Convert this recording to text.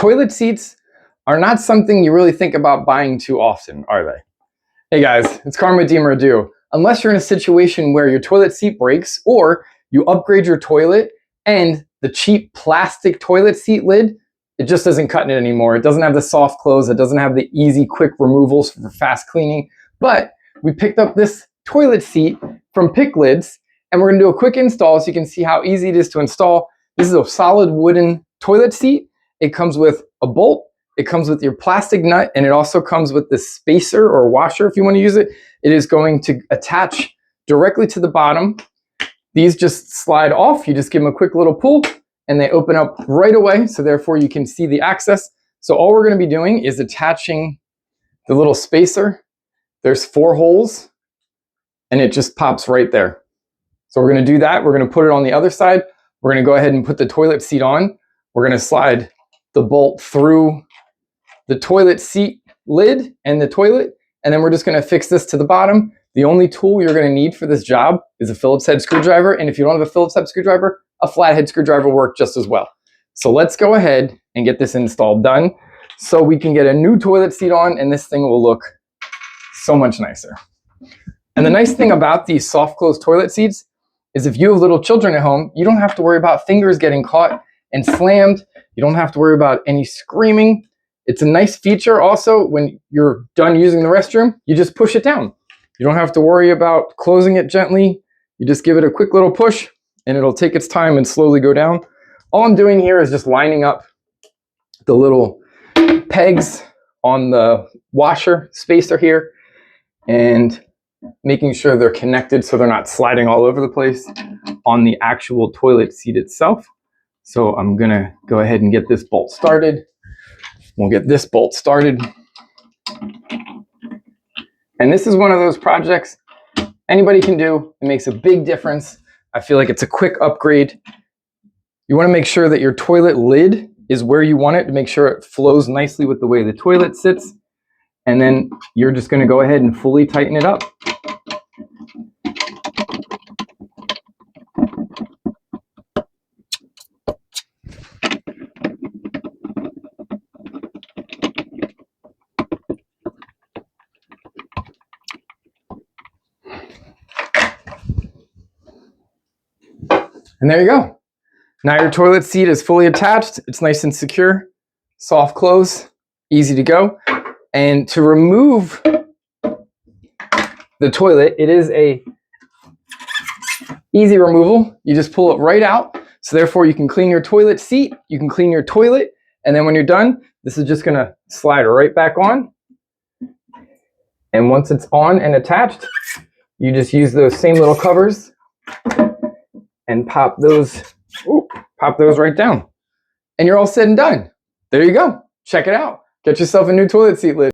toilet seats are not something you really think about buying too often, are they? Hey guys, it's Karma Duo. Unless you're in a situation where your toilet seat breaks or you upgrade your toilet and the cheap plastic toilet seat lid, it just isn't cutting it anymore. It doesn't have the soft close. It doesn't have the easy, quick removals for fast cleaning. But we picked up this toilet seat from PiKLiDS and we're gonna do a quick install so you can see how easy it is to install. This is a solid wooden toilet seat. It comes with a bolt. It comes with your plastic nut, and it also comes with this spacer or washer if you want to use it. It is going to attach directly to the bottom. These just slide off. You just give them a quick little pull and they open up right away. So therefore you can see the access. So all we're going to be doing is attaching the little spacer. There's 4 holes and it just pops right there. So we're going to do that. We're going to put it on the other side. We're going to go ahead and put the toilet seat on. We're going to slide the bolt through the toilet seat lid and the toilet, and then we're just going to fix this to the bottom. The only tool you're going to need for this job is a Phillips head screwdriver, and if you don't have a Phillips head screwdriver, a flathead screwdriver will work just as well. So let's go ahead and get this installed done so we can get a new toilet seat on, and this thing will look so much nicer. And the nice thing about these soft close toilet seats is if you have little children at home, you don't have to worry about fingers getting caught and slammed. You don't have to worry about any screaming. It's a nice feature also when you're done using the restroom, you just push it down. You don't have to worry about closing it gently. You just give it a quick little push and it'll take its time and slowly go down. All I'm doing here is just lining up the little pegs on the washer spacer here and making sure they're connected so they're not sliding all over the place on the actual toilet seat itself. So I'm gonna go ahead and get this bolt started. We'll get this bolt started. And this is one of those projects anybody can do. It makes a big difference. I feel like it's a quick upgrade. You want to make sure that your toilet lid is where you want it to make sure it flows nicely with the way the toilet sits. And then you're just going to go ahead and fully tighten it up. And there you go. Now your toilet seat is fully attached. It's nice and secure, soft close, easy to go. And to remove the toilet, it is a easy removal. You just pull it right out. So therefore you can clean your toilet seat, you can clean your toilet, and then when you're done, this is just gonna slide right back on. And once it's on and attached, you just use those same little covers and pop those right down. And you're all said and done. There you go. Check it out. Get yourself a new toilet seat lid.